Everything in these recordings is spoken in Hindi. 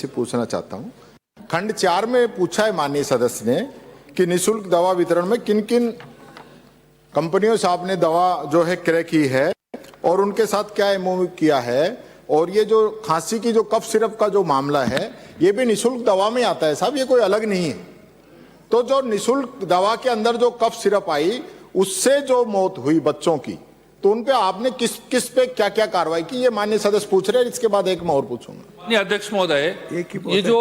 से पूछना चाहता हूं। खंड 4 में पूछा है माननीय सदस्य ने कि निःशुल्क दवा वितरण में किन किन कंपनियों से आपने दवा जो है क्रय की है और उनके साथ क्या एमओयू किया है, और ये जो खांसी की जो कफ सिरप का जो मामला है ये भी निःशुल्क दवा में आता है साहब, ये कोई अलग नहीं है। तो जो निःशुल्क दवा के अंदर जो कफ सिरप आई उससे जो मौत हुई बच्चों की, तो उन पे आपने किस पे क्या क्या कार्रवाई की, ये माननीय सदस्य पूछ रहे हैं। इसके बाद एक मैं और पूछूंगा। अध्यक्ष महोदय, ये जो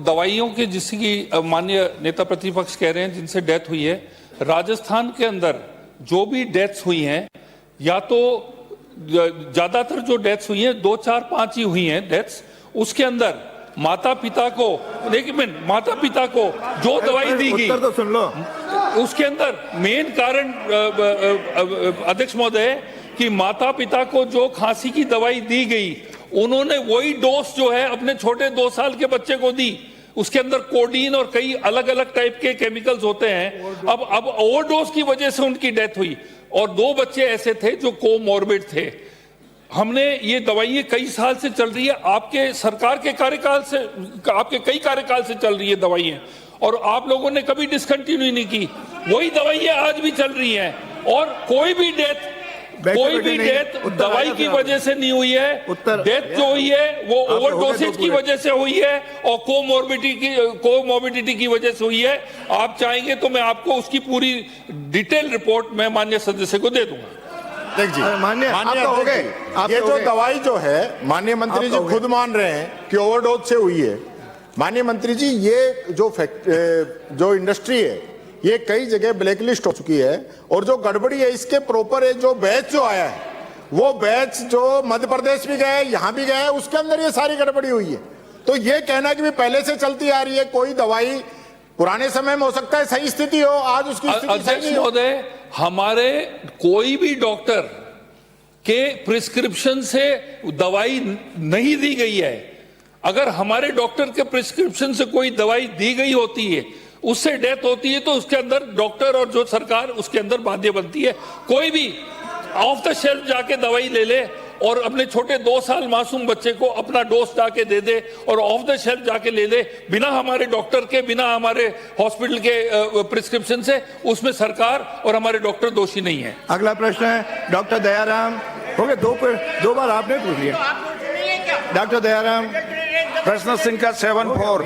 दवाइयों की जिसकी माननीय नेता प्रतिपक्ष कह रहे हैं जिनसे डेथ हुई है, राजस्थान के अंदर जो भी डेथ्स हुई हैं, या तो ज्यादातर जो डेथ्स हुई हैं 2, 4, 5 ही हुई हैं डेथ्स, उसके अंदर माता पिता को, एक मिनट, माता पिता को जो दवाई दी गई तो सुन लो, उसके अंदर मेन कारण अध्यक्ष महोदय कि माता पिता को जो खांसी की दवाई दी गई उन्होंने वही डोज जो है अपने छोटे 2 साल के बच्चे को दी। उसके अंदर कोडीन और कई अलग अलग टाइप के केमिकल्स होते हैं। अब ओवरडोज की वजह से उनकी डेथ हुई और 2 बच्चे ऐसे थे जो कोमॉर्बिड थे। हमने ये दवाइयां कई साल से चल रही है, आपके सरकार के कार्यकाल से, आपके कई कार्यकाल से चल रही है दवाइयां, और आप लोगों ने कभी डिसकंटिन्यू नहीं की। वही दवाइयां आज भी चल रही हैं और कोई भी डेथ दवाई की वजह से नहीं हुई है। डेथ जो हुई है वो ओवरडोसेज की वजह से हुई है और कोमॉर्बिडिटी की वजह से हुई है। आप चाहेंगे तो मैं आपको उसकी पूरी डिटेल रिपोर्ट मैं माननीय सदस्य को दे दूंगा। जी माननीय हो गए, ये जो दवाई जो है माननीय मंत्री जी खुद मान रहे हैं कि ओवरडोज से हुई है। माननीय मंत्री जी, ये जो इंडस्ट्री है ये कई जगह ब्लैकलिस्ट हो चुकी है, और जो गड़बड़ी है इसके प्रॉपर है जो बैच जो आया है वो बैच जो मध्य प्रदेश भी गया है, यहाँ भी गया है, उसके अंदर ये सारी गड़बड़ी हुई है। तो ये कहना कि भी पहले से चलती आ रही है, कोई दवाई पुराने समय में हो सकता है सही स्थिति हो, आज उसकी स्थिति सही नहीं हो। हमारे कोई भी डॉक्टर के प्रिस्क्रिप्शन से दवाई नहीं दी गई है। अगर हमारे डॉक्टर के प्रिस्क्रिप्शन से कोई दवाई दी गई होती है, उससे डेथ होती है, तो उसके अंदर डॉक्टर और जो सरकार उसके अंदर बाध्य बनती है। कोई भी ऑफ द शेल्फ जाके दवाई ले ले और अपने छोटे 2 साल मासूम बच्चे को अपना डोज जाके दे दे और ऑफ द शेल्फ जाके ले ले बिना हमारे डॉक्टर के, बिना हमारे हॉस्पिटल के प्रिस्क्रिप्शन से, उसमें सरकार और हमारे डॉक्टर दोषी नहीं है। अगला प्रश्न है डॉक्टर दयाराम। हो गए 2 बार आपने पूछ लिया। डॉक्टर दयाराम, प्रश्न संख्या 74।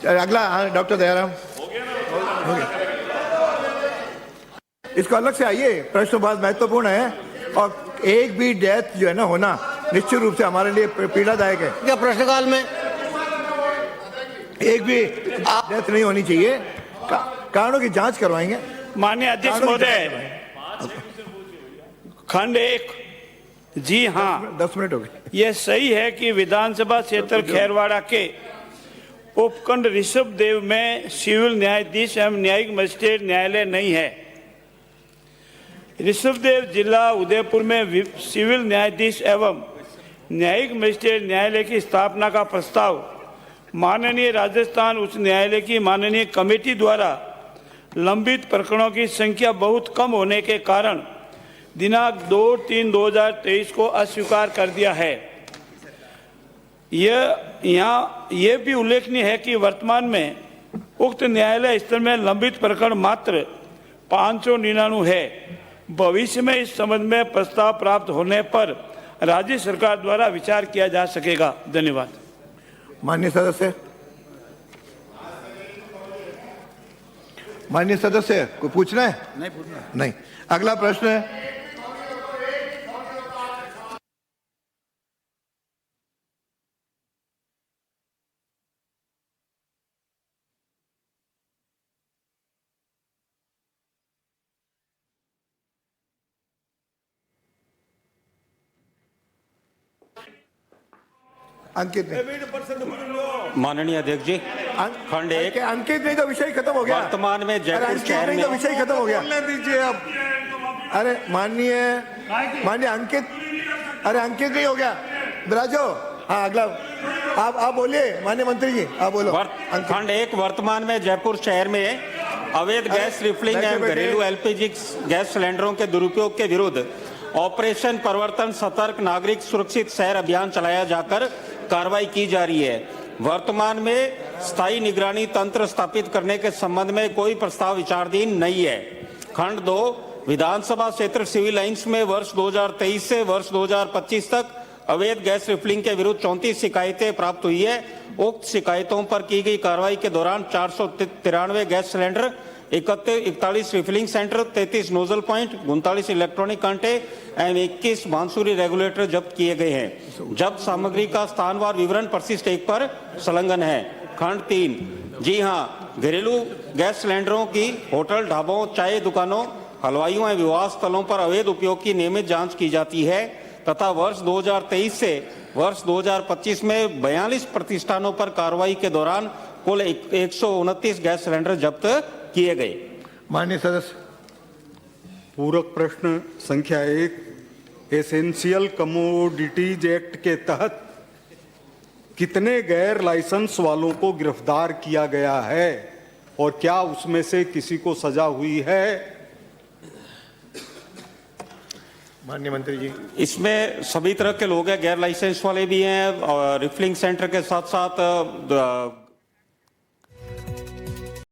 अगला डॉक्टर दयाराम, हो गया। इसको अलग से आइए, प्रश्न बहुत महत्वपूर्ण है और एक भी डेथ जो है ना होना निश्चित रूप से हमारे लिए पीड़ादायक है। क्या प्रश्नकाल में एक भी डेथ नहीं होनी चाहिए, कारणों की जांच करवाएंगे। माननीय अध्यक्ष महोदय, खंड 1, जी हाँ, 10 मिनट हो गए। यह सही है कि विधानसभा क्षेत्र खैरवाड़ा के उपखंड ऋषभदेव में सिविल न्यायाधीश एवं न्यायिक मजिस्ट्रेट न्यायालय नहीं है। ऋषभदेव जिला उदयपुर में सिविल न्यायाधीश एवं न्यायिक मजिस्ट्रेट न्यायालय की स्थापना का प्रस्ताव माननीय राजस्थान उच्च न्यायालय की माननीय कमेटी द्वारा लंबित प्रकरणों की संख्या बहुत कम होने के कारण दिनांक 2/3/2023 को अस्वीकार कर दिया है। यह भी उल्लेखनीय है कि वर्तमान में उक्त न्यायालय स्तर में लंबित प्रकरण मात्र 599 है। भविष्य में इस संबंध में प्रस्ताव प्राप्त होने पर राज्य सरकार द्वारा विचार किया जा सकेगा। धन्यवाद। माननीय सदस्य को पूछना है? नहीं पूछना। नहीं। अगला प्रश्न है अंकित नहीं। माननीय अध्यक्ष जी, खंड 1। अंकित नहीं तो विषय खत्म हो गया। वर्तमान में जयपुर शहर में विषय खत्म हो गया। बोलने दीजिए अब। अरे माननीय अंकित, अरे अंकित नहीं हो गया, बिराजो। हाँ, अगला आप बोलिए माननीय मंत्री जी, आप बोलो। खंड 1, वर्तमान में जयपुर शहर में अवैध गैस रिफिलिंग बैठे एवं बैठे। घरेलू एलपीजी गैस सिलेंडरों के दुरुपयोग के विरुद्ध ऑपरेशन परिवर्तन सतर्क नागरिक सुरक्षित शहर अभियान चलाया जाकर कार्रवाई की जा रही है। वर्तमान में स्थायी निगरानी तंत्र स्थापित करने के संबंध में कोई प्रस्ताव विचाराधीन नहीं है। खंड 2 विधानसभा क्षेत्र सिविल लाइंस में वर्ष 2023 से वर्ष 2025 तक अवैध गैस रिफिलिंग के विरुद्ध 34 शिकायतें प्राप्त हुई है। उक्त शिकायतों पर की गई कार्रवाई के दौरान 493 gas cylinder, 41 refilling centre, 33 nozzle point, 39 electronic कांटे एवं 21 बांसुरी रेगुलेटर जब्त किए गए हैं। जब्त सामग्री का स्थानवार विवरण परिशिष्ट 1 पर संलग्न है। खंड 3 जी हाँ, घरेलू गैस सिलेंडरों की होटल, ढाबों, चाय दुकानों, हलवाइयों एवं विवाह स्थलों पर अवैध उपयोग की नियमित जांच की जाती है तथा वर्ष 2023 से वर्ष 2025 में 42 प्रतिष्ठानों पर कार्रवाई के दौरान कुल 129 गैस सिलेंडर जब्त किए गए। माननीय सदस्य पूरक प्रश्न संख्या 1, एसेंशियल कमोडिटीज एक्ट के तहत कितने गैर लाइसेंस वालों को गिरफ्तार किया गया है और क्या उसमें से किसी को सजा हुई है? माननीय मंत्री जी। इसमें सभी तरह के लोग हैं, गैर लाइसेंस वाले भी हैं और रिफिलिंग सेंटर के साथ साथ